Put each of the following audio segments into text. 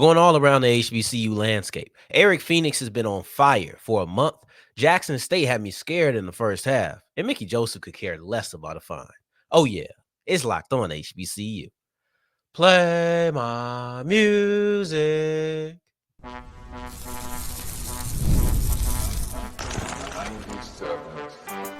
Going all around the HBCU landscape. Eric Phoenix has been on fire for a month. Jackson State had me scared in the first half, and Mickey Joseph could care less about a fine. Oh, yeah, it's locked on HBCU. Play my music.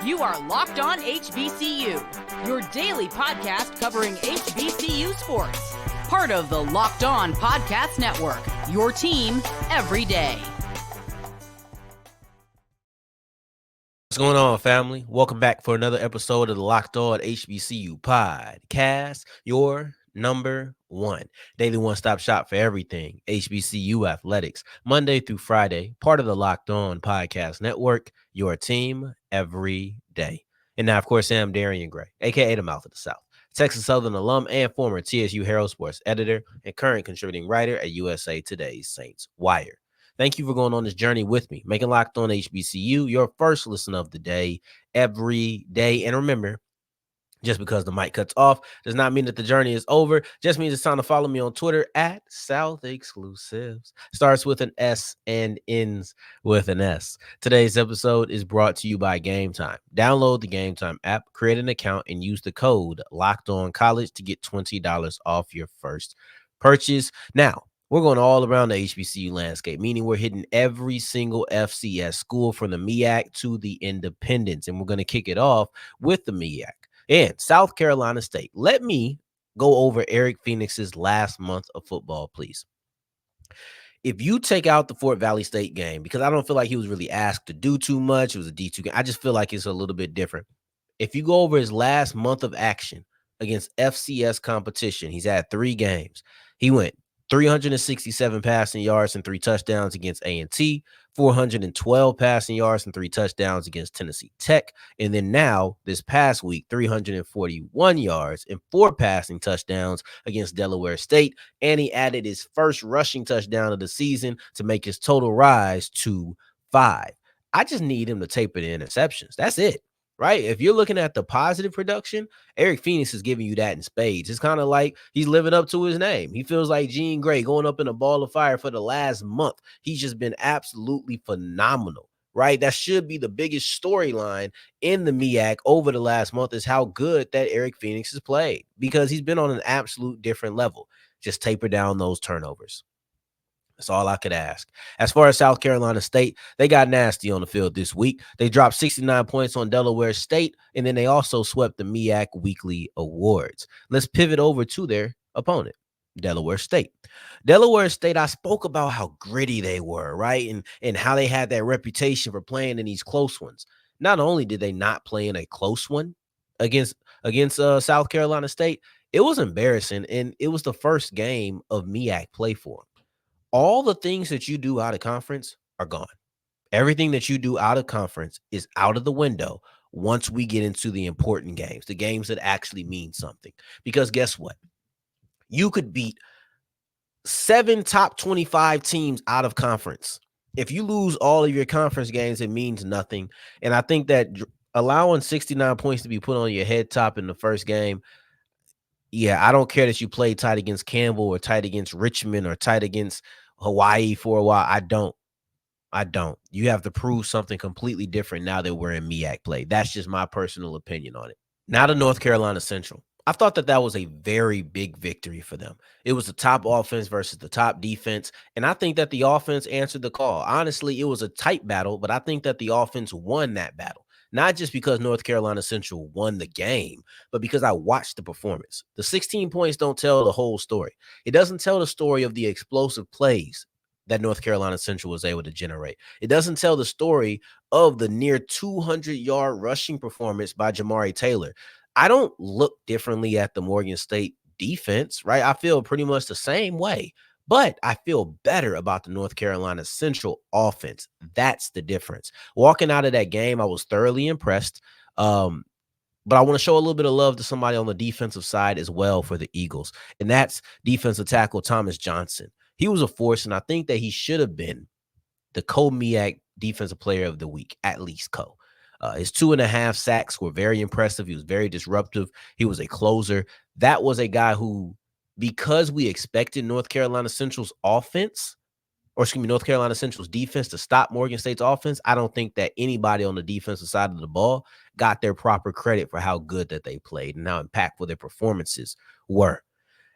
You are Locked On HBCU, your daily podcast covering HBCU sports. Part of the Locked On Podcast Network, your team every day. What's going on, family? Welcome back for another episode of the Locked On HBCU podcast, your number one daily one-stop shop for everything HBCU athletics, Monday through Friday, part of the Locked On Podcast Network, your team every day. And now, of course, I'm Darian Gray, a.k.a. the Mouth of the South, Texas Southern alum and former TSU Herald Sports editor and current contributing writer at USA Today's Saints Wire. Thank you for going on this journey with me, making Locked On HBCU your first listen of the day every day. And remember, just because the mic cuts off does not mean that the journey is over. Just means it's time to follow me on Twitter at South Exclusives. Starts with an S and ends with an S. Today's episode is brought to you by GameTime. Download the GameTime app, create an account, and use the code LOCKEDONCollege to get $20 off your first purchase. Now, we're going all around the HBCU landscape, meaning we're hitting every single FCS school from the MEAC to the independents. And we're going to kick it off with the MEAC and South Carolina State. Let me go over Eric Phoenix's last month of football, please. If you take out the Fort Valley State game, because I don't feel like he was really asked to do too much, it was a D2 game. I just feel like it's a little bit different. If you go over his last month of action against FCS competition, he's had 3 games. He went 367 passing yards and 3 touchdowns against A&T, 412 passing yards and 3 touchdowns against Tennessee Tech. And then now, this past week, 341 yards and 4 passing touchdowns against Delaware State. And he added his first rushing touchdown of the season to make his total rise to 5. I just need him to taper the interceptions. That's it. Right? If you're looking at the positive production, Eric Phoenix is giving you that in spades. It's kind of like he's living up to his name. He feels like Gene Gray going up in a ball of fire for the last month. He's just been absolutely phenomenal, right? That should be the biggest storyline in the MEAC over the last month is how good that Eric Phoenix has played because he's been on an absolute different level. Just taper down those turnovers. That's all I could ask. As far as South Carolina State, they got nasty on the field this week. They dropped 69 points on Delaware State, and then they also swept the MEAC Weekly Awards. Let's pivot over to their opponent, Delaware State. Delaware State, I spoke about how gritty they were, right? And how they had that reputation for playing in these close ones. Not only did they not play in a close one against South Carolina State, it was embarrassing, and it was the first game of MEAC play for them. All the things that you do out of conference are gone. Everything that you do out of conference is out of the window once we get into the important games, the games that actually mean something. Because guess what? You could beat 7 top 25 teams out of conference. If you lose all of your conference games, it means nothing. And I think that allowing 69 points to be put on your head top in the first game, yeah, I don't care that you played tight against Campbell or tight against Richmond or tight against Hawaii for a while. I don't. You have to prove something completely different now that we're in MEAC play. That's just my personal opinion on it. Now to North Carolina Central. I thought that was a very big victory for them. It was the top offense versus the top defense, and I think that the offense answered the call. Honestly, it was a tight battle, but I think that the offense won that battle. Not just because North Carolina Central won the game, but because I watched the performance. The 16 points don't tell the whole story. It doesn't tell the story of the explosive plays that North Carolina Central was able to generate. It doesn't tell the story of the near 200-yard rushing performance by Jamari Taylor. I don't look differently at the Morgan State defense, right? I feel pretty much the same way. But I feel better about the North Carolina Central offense. That's the difference. Walking out of that game, I was thoroughly impressed. But I want to show a little bit of love to somebody on the defensive side as well for the Eagles, and that's defensive tackle Thomas Johnson. He was a force, and I think that he should have been the co-MEAC Defensive Player of the Week, at least co. His 2.5 sacks were very impressive. He was very disruptive. He was a closer. That was a guy who because we expected North Carolina Central's offense, or excuse me, North Carolina Central's defense to stop Morgan State's offense, I don't think that anybody on the defensive side of the ball got their proper credit for how good that they played and how impactful their performances were.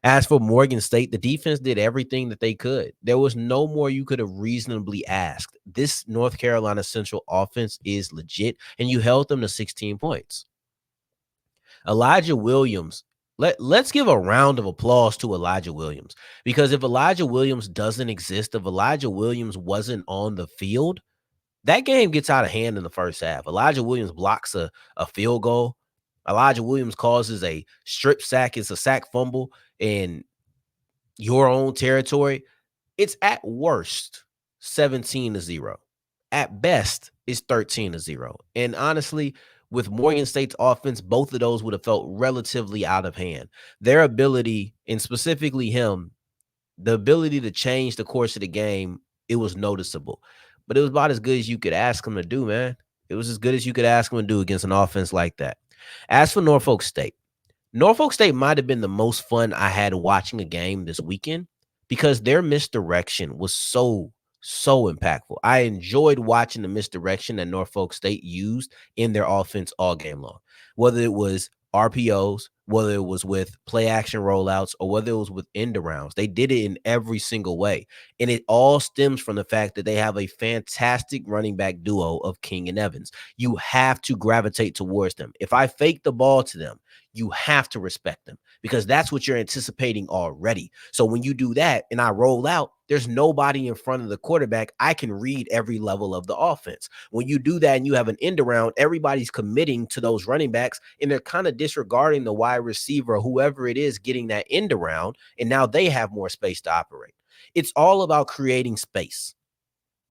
As for Morgan State, the defense did everything that they could. There was no more you could have reasonably asked. This North Carolina Central offense is legit, and you held them to 16 points. Elijah Williams, let's give a round of applause to Elijah Williams, because if Elijah Williams doesn't exist, if Elijah Williams wasn't on the field, that game gets out of hand in the first half. Elijah Williams blocks a field goal. Elijah Williams causes a strip sack. It's a sack fumble in your own territory. It's at worst 17-0. At best, it's 13-0. And honestly, with Morgan State's offense, both of those would have felt relatively out of hand. Their ability, and specifically him, the ability to change the course of the game, it was noticeable. But it was about as good as you could ask him to do, man. It was as good as you could ask him to do against an offense like that. As for Norfolk State might have been the most fun I had watching a game this weekend because their misdirection was so impactful. I enjoyed watching the misdirection that Norfolk State used in their offense all game long, whether it was RPOs, whether it was with play action rollouts, or whether it was with end arounds. They did it in every single way. And it all stems from the fact that they have a fantastic running back duo of King and Evans. You have to gravitate towards them. If I fake the ball to them, you have to respect them because that's what you're anticipating already. So when you do that and I roll out, there's nobody in front of the quarterback. I can read every level of the offense. When you do that and you have an end around, everybody's committing to those running backs and they're kind of disregarding the wide receiver or whoever it is getting that end around. And now they have more space to operate. It's all about creating space.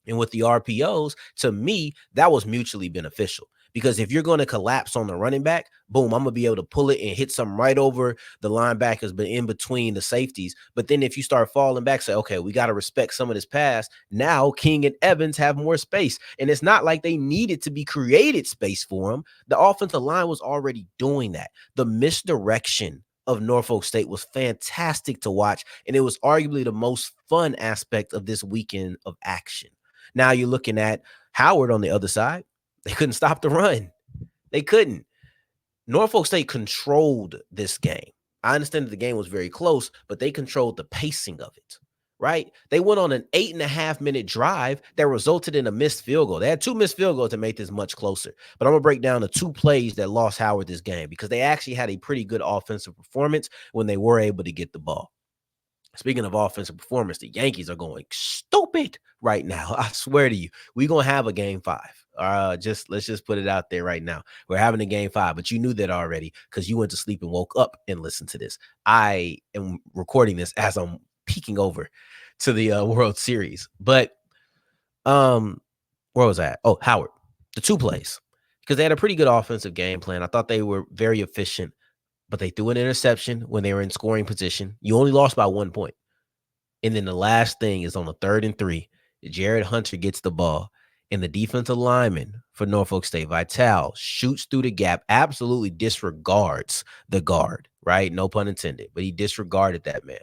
And with the RPOs, to me, that was mutually beneficial. Because if you're going to collapse on the running back, boom, I'm going to be able to pull it and hit something right over the linebackers, but in between the safeties. But then if you start falling back, say, okay, we got to respect some of this pass. Now King and Evans have more space. And it's not like they needed to be created space for them. The offensive line was already doing that. The misdirection of Norfolk State was fantastic to watch. And it was arguably the most fun aspect of this weekend of action. Now you're looking at Howard on the other side. They couldn't stop the run. They couldn't. Norfolk State controlled this game. I understand that the game was very close, but they controlled the pacing of it, right? They went on an 8.5-minute drive that resulted in a missed field goal. They had 2 missed field goals to make this much closer. But I'm going to break down the 2 plays that lost Howard this game because they actually had a pretty good offensive performance when they were able to get the ball. Speaking of offensive performance, the Yankees are going stupid right now. I swear to you, we're going to have a game 5. Let's just put it out there right now. We're having a game 5, but you knew that already because you went to sleep and woke up and listened to this. I am recording this as I'm peeking over to the World Series. But where was I at? Oh, Howard, the 2 plays, because they had a pretty good offensive game plan. I thought they were very efficient. But they threw an interception when they were in scoring position. You only lost by 1 point. And then the last thing is on the 3rd and 3. Jared Hunter gets the ball, and the defensive lineman for Norfolk State, Vital, shoots through the gap, absolutely disregards the guard, right? No pun intended, but he disregarded that man.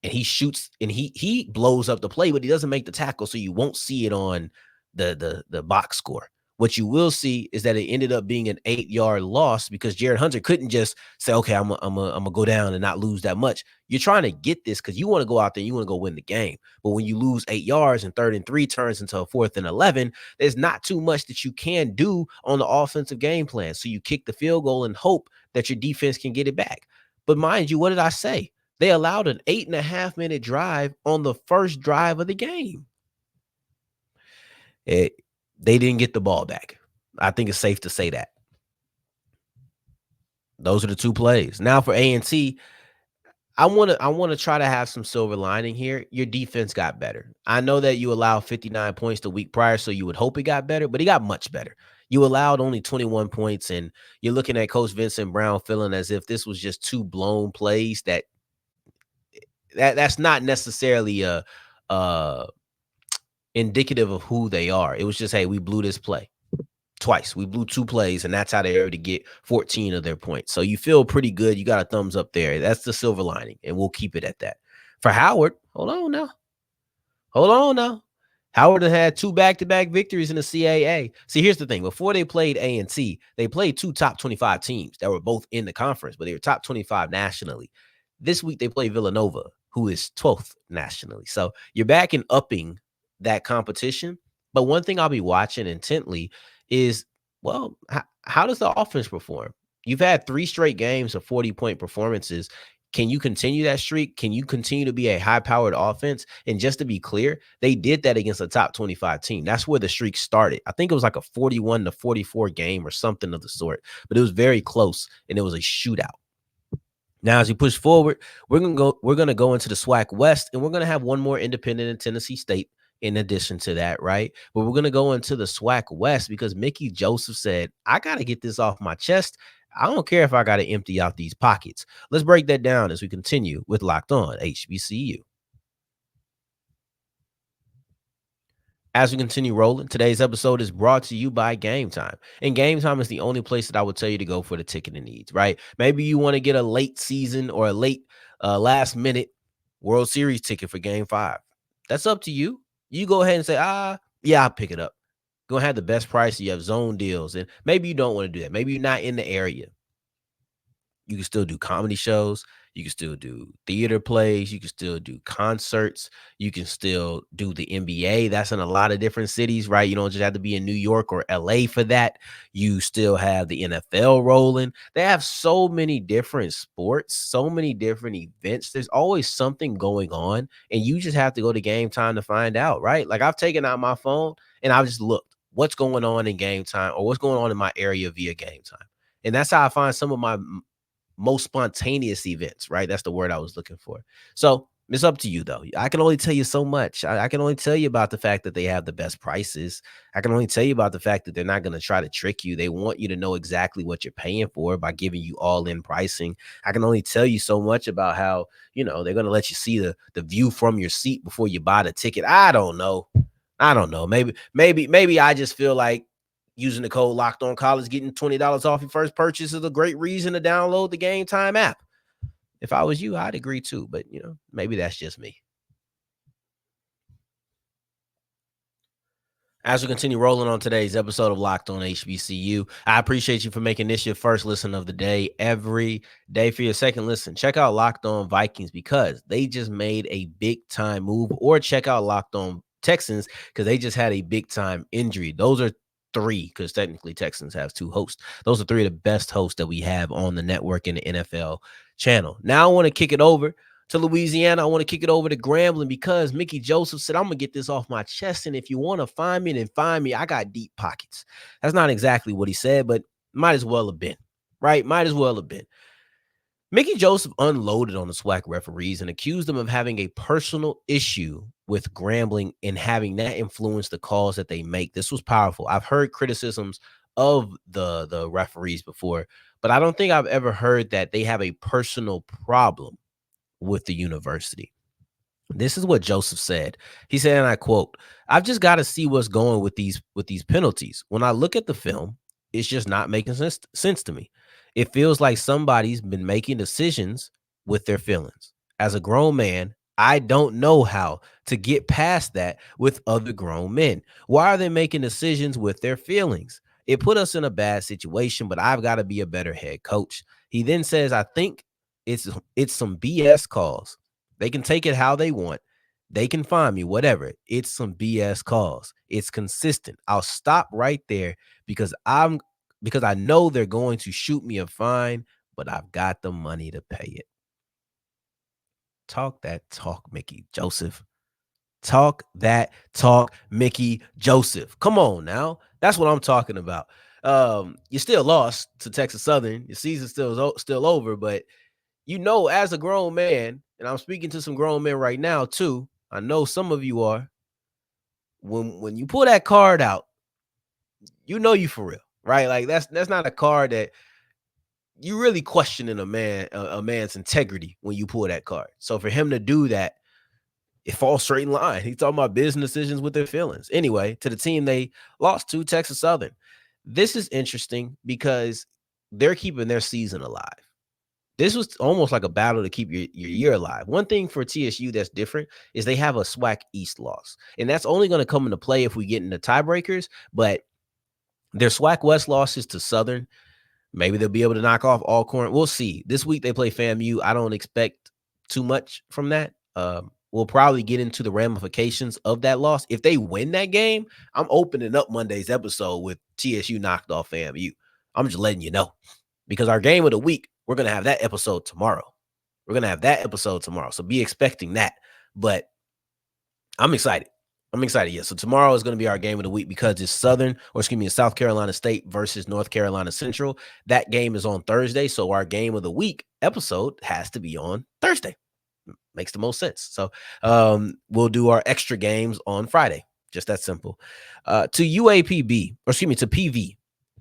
And he shoots, and he blows up the play, but he doesn't make the tackle, so you won't see it on the box score. What you will see is that it ended up being an 8-yard loss because Jared Hunter couldn't just say, okay, I'm gonna go down and not lose that much. You're trying to get this because you want to go out there and you want to go win the game. But when you lose 8 yards and 3rd and 3 turns into a 4th and 11, there's not too much that you can do on the offensive game plan. So you kick the field goal and hope that your defense can get it back. But mind you, what did I say? They allowed an 8.5-minute drive on the first drive of the game. They didn't get the ball back. I think it's safe to say that. Those are the 2 plays. Now for A&T, I want to try to have some silver lining here. Your defense got better. I know that you allowed 59 points the week prior, so you would hope it got better, but it got much better. You allowed only 21 points, and you're looking at Coach Vincent Brown feeling as if this was just 2 blown plays that's not necessarily indicative of who they are. It was just, hey, we blew this play. twice. We blew 2 plays, and that's how they were able to get 14 of their points. So you feel pretty good. You got a thumbs up there. That's the silver lining, and we'll keep it at that. For Howard, hold on now. Hold on now. Howard had 2 back-to-back victories in the CAA. See, here's the thing. Before they played A&T, they played 2 top 25 teams that were both in the conference, but they were top 25 nationally. This week, they play Villanova, who is 12th nationally. So you're back in upping that competition. But one thing I'll be watching intently is, well, how does the offense perform? You've had 3 straight games of 40-point performances. Can you continue that streak? Can you continue to be a high-powered offense? And just to be clear, they did that against a top 25 team. That's where the streak started. I think it was like a 41-44 game or something of the sort, but it was very close, and it was a shootout. Now, as we push forward, we're gonna go into the SWAC West, and we're gonna have one more independent in Tennessee State in addition to that, right? But we're gonna go into the SWAC West because Mickey Joseph said, I gotta get this off my chest. I don't care if I gotta empty out these pockets. Let's break that down as we continue with Locked On HBCU. As we continue rolling, today's episode is brought to you by GameTime. And GameTime is the only place that I would tell you to go for the ticketing needs, right? Maybe you want to get a late season or a late last minute World Series ticket for Game 5. That's up to you. You go ahead and say, yeah, I'll pick it up. Go have the best price. You have zone deals. And maybe you don't want to do that. Maybe you're not in the area. You can still do comedy shows. You can still do theater plays. You can still do concerts. You can still do the NBA. That's in a lot of different cities, right? You don't just have to be in New York or LA for that. You still have the NFL rolling. They have so many different sports, so many different events. There's always something going on, and you just have to go to Game Time to find out, right? Like I've taken out my phone and I've just looked what's going on in Game Time or what's going on in my area via Game Time. And that's how I find some of my most spontaneous events, right? That's the word I was looking for. So it's up to you, though. I can only tell you so much. I can only tell you about the fact that they have the best prices. I can only tell you about the fact that they're not going to try to trick you. They want you to know exactly what you're paying for by giving you all-in pricing. I can only tell you so much about how, they're going to let you see the view from your seat before you buy the ticket. I don't know. Maybe I just feel like using the code Locked On College, getting $20 off your first purchase is a great reason to download the Game Time app. If I was you, I'd agree too, but maybe that's just me. As we continue rolling on today's episode of Locked On HBCU, I appreciate you for making this your first listen of the day. Every day for your second listen, check out Locked On Vikings because they just made a big time move, or check out Locked On Texans because they just had a big time injury. Those are 3, because technically Texans has 2 hosts. Those are 3 of the best hosts that we have on the network in the NFL channel. Now I want to kick it over to Louisiana. I want to kick it over to Grambling because Mickey Joseph said, I'm going to get this off my chest. And if you want to find me, then find me. I got deep pockets. That's not exactly what he said, but might as well have been, right? Might as well have been. Mickey Joseph unloaded on the SWAC referees and accused them of having a personal issue with Grambling and having that influence the calls that they make. This was powerful. I've heard criticisms of the referees before, but I don't think I've ever heard that they have a personal problem with the university. This is what Joseph said. He said, and I quote, I've just got to see what's going with these penalties. When I look at the film, it's just not making sense to me. It feels like somebody's been making decisions with their feelings. As a grown man, I don't know how to get past that with other grown men. Why are they making decisions with their feelings? It put us in a bad situation, but I've got to be a better head coach. He then says, I think it's some BS calls. They can take it how they want. They can find me, whatever. It's some BS calls. It's consistent. I'll stop right there because I know they're going to shoot me a fine, but I've got the money to pay it. Talk that talk, Mickey Joseph. Talk that talk, Mickey Joseph. Come on now. That's what I'm talking about. You still lost to Texas Southern. Your season's still over, but as a grown man, and I'm speaking to some grown men right now too, I know some of you are, when you pull that card out, you for real, right? Like that's not a card that you really questioning a man's integrity when you pull that card. So for him to do that, it falls straight in line. He's talking about business decisions with their feelings. Anyway, to the team they lost to, Texas Southern. This is interesting because they're keeping their season alive. This was almost like a battle to keep your year alive. One thing for TSU that's different is they have a SWAC East loss, and that's only going to come into play if we get into tiebreakers. But their SWAC West losses to Southern, maybe they'll be able to knock off Alcorn. We'll see. This week they play FAMU. I don't expect too much from that. We'll probably get into the ramifications of that loss. If they win that game, I'm opening up Monday's episode with TSU knocked off FAMU. I'm just letting you know, because our game of the week, we're going to have that episode tomorrow. We're going to have that episode tomorrow. So be expecting that. But I'm excited. I'm excited. Yeah. So tomorrow is going to be our game of the week because it's South Carolina State versus North Carolina Central. That game is on Thursday. So our game of the week episode has to be on Thursday. Makes the most sense. So we'll do our extra games on Friday. Just that simple. To PV.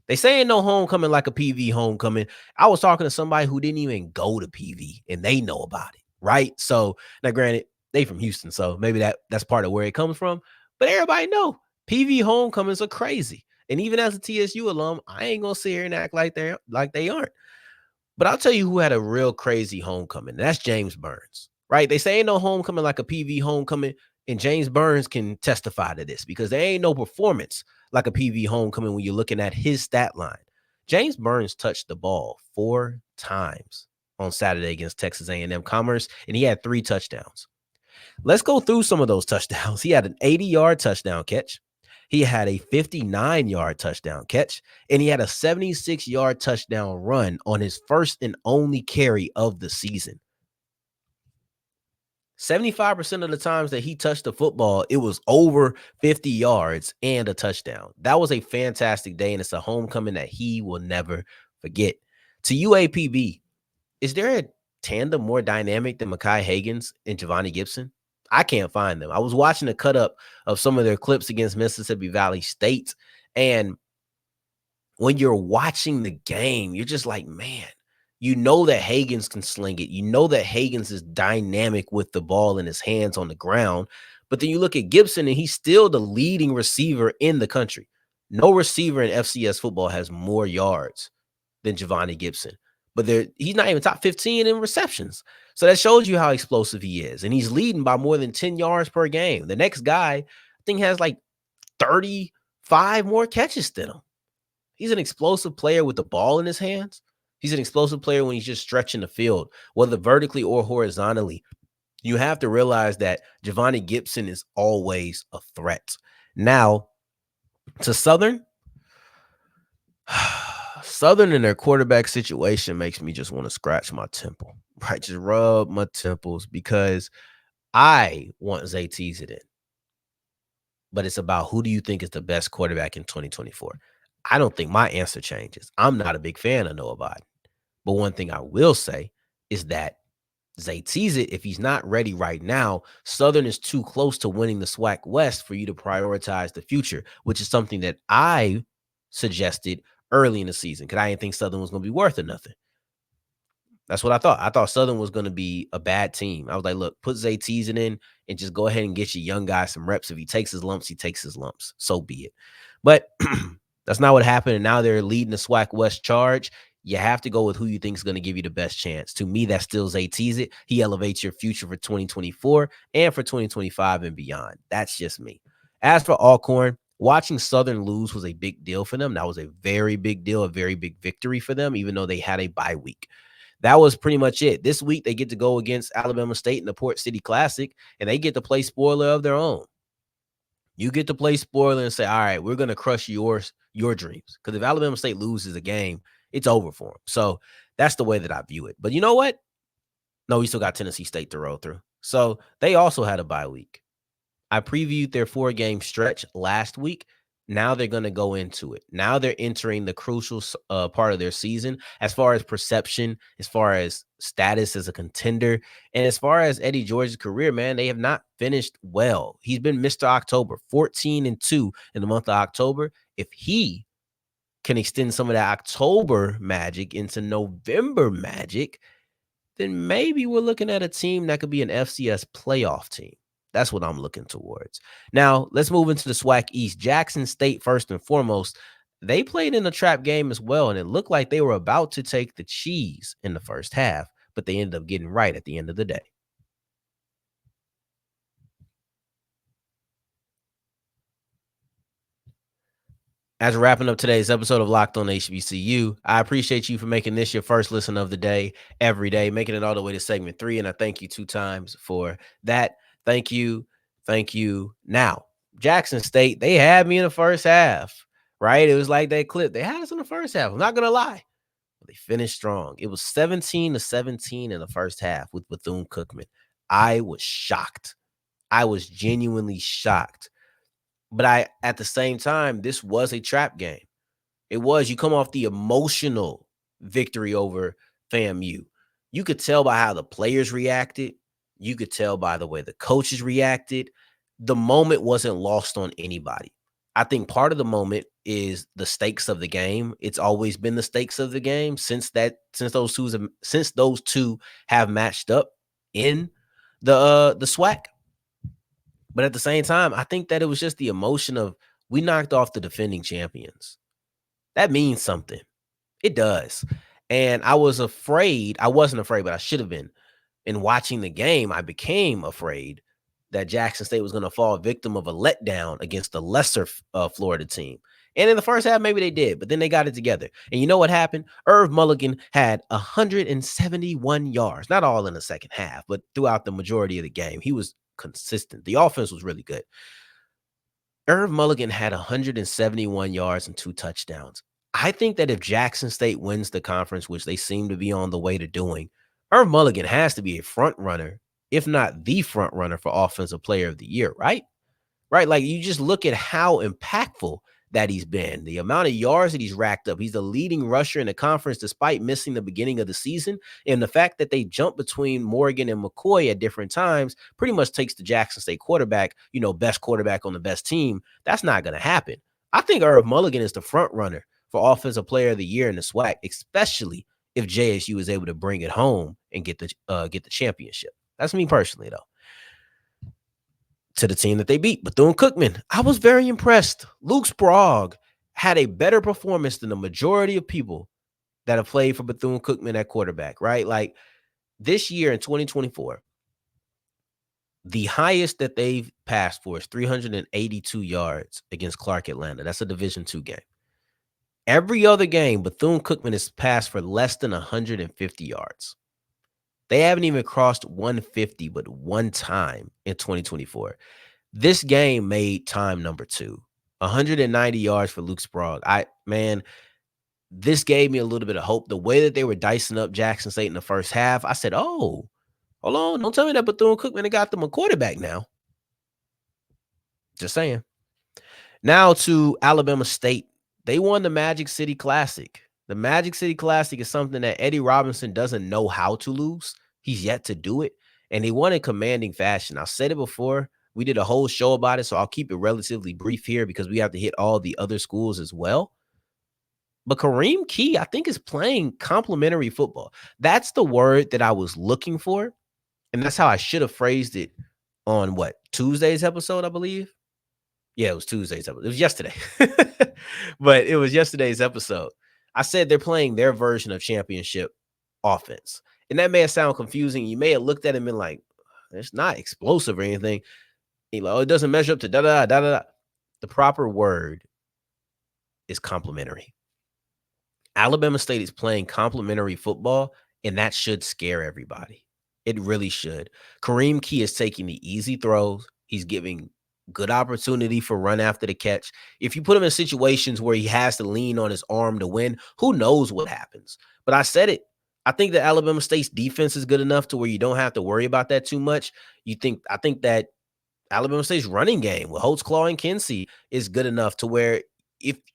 They say ain't no homecoming like a PV homecoming. I was talking to somebody who didn't even go to PV and they know about it, right? So now, granted, they from Houston, so maybe that's part of where it comes from. But everybody know PV homecomings are crazy. And even as a TSU alum, I ain't gonna sit here and act like they aren't. But I'll tell you who had a real crazy homecoming. And that's James Burns, right? They say ain't no homecoming like a PV homecoming, and James Burns can testify to this because there ain't no performance like a PV homecoming when you're looking at his stat line. James Burns touched the ball 4 times on Saturday against Texas A&M Commerce, and he had 3 touchdowns. Let's go through some of those touchdowns. He had an 80-yard touchdown catch. He had a 59-yard touchdown catch, and he had a 76-yard touchdown run on his first and only carry of the season. 75% of the times that he touched the football, it was over 50 yards and a touchdown. That was a fantastic day, and it's a homecoming that he will never forget. To UAPB, is there a tandem more dynamic than Mekhi Hagans and Giovanni Gibson? I can't find them. I was watching a cut up of some of their clips against Mississippi Valley State, and when you're watching the game, you're just like, man, you know that Hagans can sling it. You know that Hagans is dynamic with the ball in his hands on the ground. But then you look at Gibson, and he's still the leading receiver in the country. No receiver in FCS football has more yards than Giovanni Gibson. But he's not even top 15 in receptions. So that shows you how explosive he is. And he's leading by more than 10 yards per game. The next guy, I think, has like 35 more catches than him. He's an explosive player with the ball in his hands. He's an explosive player when he's just stretching the field, whether vertically or horizontally. You have to realize that Giovanni Gibson is always a threat. Now, to Southern, Southern in their quarterback situation makes me just want to scratch my temple, right? Just rub my temples because I want Zay Tees it in. But it's about who do you think is the best quarterback in 2024? I don't think my answer changes. I'm not a big fan of Noah Biden. But one thing I will say is that Zay Tees it, if he's not ready right now, Southern is too close to winning the SWAC West for you to prioritize the future, which is something that I suggested early in the season because I didn't think Southern was going to be worth it nothing. That's what I thought. I thought Southern was going to be a bad team. I was like, look, put Zay Tees it in and just go ahead and get your young guy some reps. If he takes his lumps, he takes his lumps. So be it. But that's not what happened. And now they're leading the SWAC West charge. You have to go with who you think is going to give you the best chance. To me, that's still Zay Tees it. He elevates your future for 2024 and for 2025 and beyond. That's just me. As for Alcorn, watching Southern lose was a big deal for them. That was a very big deal, a very big victory for them, even though they had a bye week. That was pretty much it. This week, they get to go against Alabama State in the Port City Classic, and they get to play spoiler of their own. You get to play spoiler and say, all right, we're going to crush your dreams. Because if Alabama State loses a game, it's over for them. So that's the way that I view it. But you know what? No, we still got Tennessee State to roll through. So they also had a bye week. I previewed their 4-game stretch last week. Now they're going to go into it. Now they're entering the crucial part of their season as far as perception, as far as status as a contender, and as far as Eddie George's career, man, they have not finished well. He's been Mr. October, 14-2 in the month of October. If he can extend some of that October magic into November magic, then maybe we're looking at a team that could be an FCS playoff team. That's what I'm looking towards. Now, let's move into the SWAC East. Jackson State, first and foremost. They played in a trap game as well, and it looked like they were about to take the cheese in the first half, but they ended up getting right at the end of the day. As we're wrapping up today's episode of Locked On HBCU, I appreciate you for making this your first listen of the day every day, making it all the way to segment 3. And I thank you 2 times for that. Thank you. Thank you. Now, Jackson State, they had me in the first half, right? It was like that clip. They had us in the first half. I'm not going to lie. They finished strong. It was 17-17 in the first half with Bethune-Cookman. I was shocked. I was genuinely shocked. But at the same time, this was a trap game. It was. You come off the emotional victory over FAMU. You could tell by how the players reacted. You could tell by the way the coaches reacted. The moment wasn't lost on anybody. I think part of the moment is the stakes of the game. It's always been the stakes of the game since those two have matched up in the SWAC. But at the same time, I think that it was just the emotion of we knocked off the defending champions. That means something. It does. And I wasn't afraid, but I should have been. In watching the game, I became afraid that Jackson State was going to fall victim of a letdown against a lesser Florida team. And in the first half, maybe they did, but then they got it together. And you know what happened? Irv Mulligan had 171 yards, not all in the second half, but throughout the majority of the game. He was consistent. The offense was really good. Irv Mulligan had 171 yards and 2 touchdowns. I think that if Jackson State wins the conference, which they seem to be on the way to doing, Irv Mulligan has to be a front runner, if not the front runner for Offensive Player of the Year, right? Right? Like you just look at how impactful that he's been, the amount of yards that he's racked up. He's the leading rusher in the conference despite missing the beginning of the season. And the fact that they jump between Morgan and McCoy at different times pretty much takes the Jackson State quarterback, best quarterback on the best team. That's not going to happen. I think Irv Mulligan is the front runner for Offensive Player of the Year in the SWAC, especially if JSU is able to bring it home and get the championship. That's me personally, though. To the team that they beat, Bethune-Cookman, I was very impressed. Luke Sprague had a better performance than the majority of people that have played for Bethune-Cookman at quarterback, right? Like this year in 2024, the highest that they've passed for is 382 yards against Clark Atlanta. That's a Division II game. Every other game, Bethune-Cookman has passed for less than 150 yards. They haven't even crossed 150 but one time in 2024. This game made time number 2. 190 yards for Luke Sprague. This gave me a little bit of hope. The way that they were dicing up Jackson State in the first half, I said, oh, hold on. Don't tell me that Bethune-Cookman got them a quarterback now. Just saying. Now to Alabama State. They won the Magic City Classic. The Magic City Classic is something that Eddie Robinson doesn't know how to lose. He's yet to do it, and he won in commanding fashion. I said it before. We did a whole show about it, so I'll keep it relatively brief here because we have to hit all the other schools as well. But Kareem Keye, I think, is playing complementary football. That's the word that I was looking for, and that's how I should have phrased it on, Tuesday's episode, I believe? Yeah, it was Tuesday's episode. It was yesterday. But it was yesterday's episode. I said they're playing their version of championship offense. And that may have sounded confusing. You may have looked at him and like, it's not explosive or anything. It doesn't measure up to da-da-da-da-da. The proper word is complementary. Alabama State is playing complementary football, and that should scare everybody. It really should. Kareem Keye is taking the easy throws. He's giving good opportunity for run after the catch. If you put him in situations where he has to lean on his arm to win, who knows what happens? But I said it. I think that Alabama State's defense is good enough to where you don't have to worry about that too much. I think that Alabama State's running game with Holtzclaw and Kinsey is good enough to where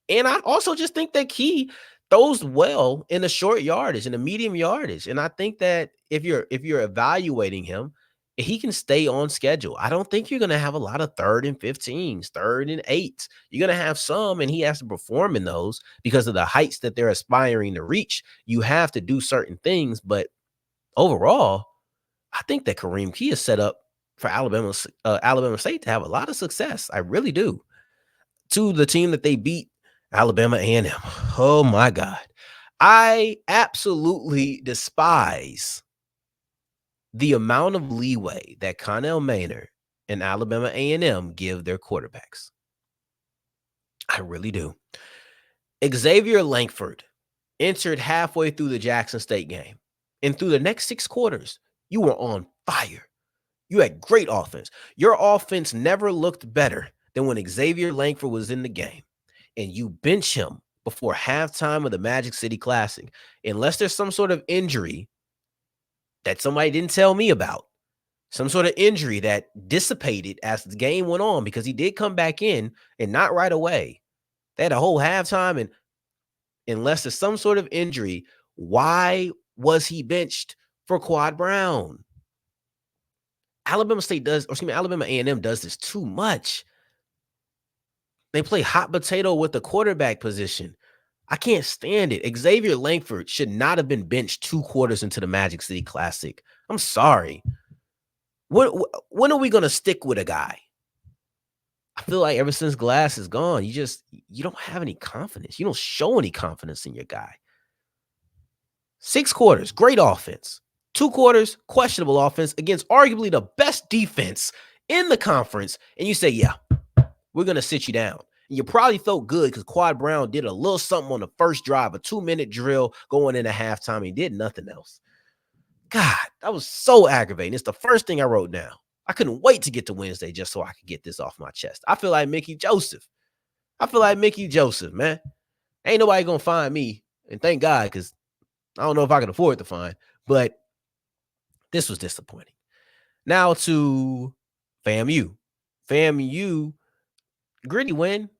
and I also just think that Keye throws well in the short yardage, in the medium yardage. And I think that if you're evaluating him, he can stay on schedule. I don't think you're going to have a lot of 3rd and 15s, 3rd and 8s. You're going to have some, and he has to perform in those because of the heights that they're aspiring to reach. You have to do certain things, but overall, I think that Kareem Keye is set up for Alabama State to have a lot of success. I really do. To the team that they beat, Alabama A&M. Oh my God. I absolutely despise the amount of leeway that Connell Maynard and Alabama A&M give their quarterbacks. I really do. Xavier Langford entered halfway through the Jackson State game, and through the next 6 quarters, you were on fire. You had great offense. Your offense never looked better than when Xavier Langford was in the game, and you bench him before halftime of the Magic City Classic. Unless there's some sort of injury that somebody didn't tell me about, some sort of injury that dissipated as the game went on, because he did come back in and not right away. They had a whole halftime, and unless there's some sort of injury, why was he benched for Quad Brown? Alabama A&M does this too much. They play hot potato with the quarterback position. I can't stand it. Xavier Langford should not have been benched 2 quarters into the Magic City Classic. I'm sorry. When are we going to stick with a guy? I feel like ever since Glass is gone, you don't have any confidence. You don't show any confidence in your guy. 6 quarters, great offense. 2 quarters, questionable offense against arguably the best defense in the conference. And you say, yeah, we're going to sit you down. And you probably felt good because Quad Brown did a little something on the first drive, a 2-minute drill going into halftime. He did nothing else. God, that was so aggravating. It's the first thing I wrote down. I couldn't wait to get to Wednesday just so I could get this off my chest. I feel like Mickey Joseph. Man. Ain't nobody going to find me. And thank God, because I don't know if I can afford to find. But this was disappointing. Now to FAMU. FAMU, gritty win.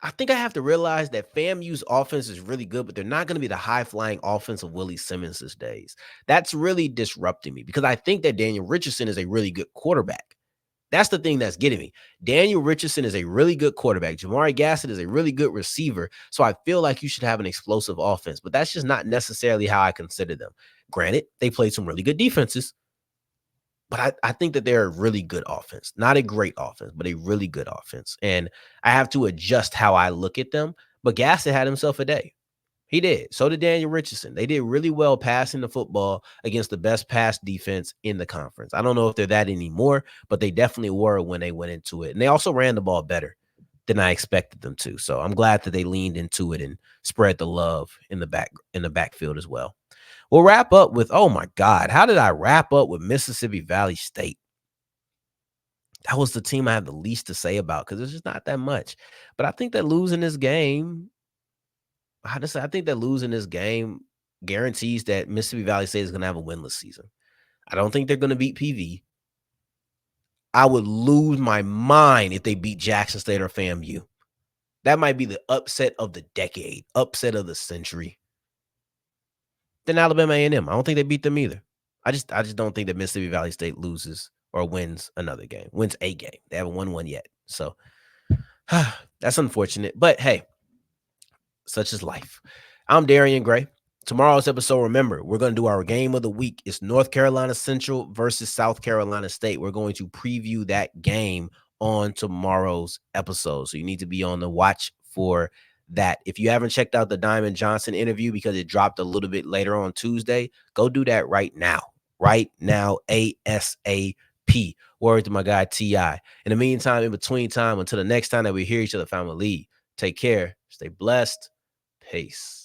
I think I have to realize that FAMU's offense is really good, but they're not going to be the high-flying offense of Willie Simmons' days. That's really disrupting me because I think that Daniel Richardson is a really good quarterback. That's the thing that's getting me. Daniel Richardson is a really good quarterback. Jamari Gassett is a really good receiver. So I feel like you should have an explosive offense, but that's just not necessarily how I consider them. Granted, they played some really good defenses, but I think that they're a really good offense. Not a great offense, but a really good offense. And I have to adjust how I look at them. But Gassett had himself a day. He did. So did Daniel Richardson. They did really well passing the football against the best pass defense in the conference. I don't know if they're that anymore, but they definitely were when they went into it. And they also ran the ball better than I expected them to. So I'm glad that they leaned into it and spread the love in the backfield as well. We'll wrap up with, oh my God, how did I wrap up with Mississippi Valley State? That was the team I have the least to say about because there's just not that much. But I think that losing this game, I think that losing this game guarantees that Mississippi Valley State is going to have a winless season. I don't think they're going to beat PV. I would lose my mind if they beat Jackson State or FAMU. That might be the upset of the decade, upset of the century. Then Alabama A&M. I don't think they beat them either. I just don't think that Mississippi Valley State loses or wins another game, wins a game. They haven't won one yet. So that's unfortunate. But hey, such is life. I'm Darian Gray. Tomorrow's episode, remember, we're going to do our game of the week. It's North Carolina Central versus South Carolina State. We're going to preview that game on tomorrow's episode. So you need to be on the watch for that. If you haven't checked out the Diamond Johnson interview because it dropped a little bit later on Tuesday, go do that right now. Right now, ASAP. Word to my guy, T.I. In the meantime, in between time, until the next time that we hear each other, family, take care. Stay blessed. Peace.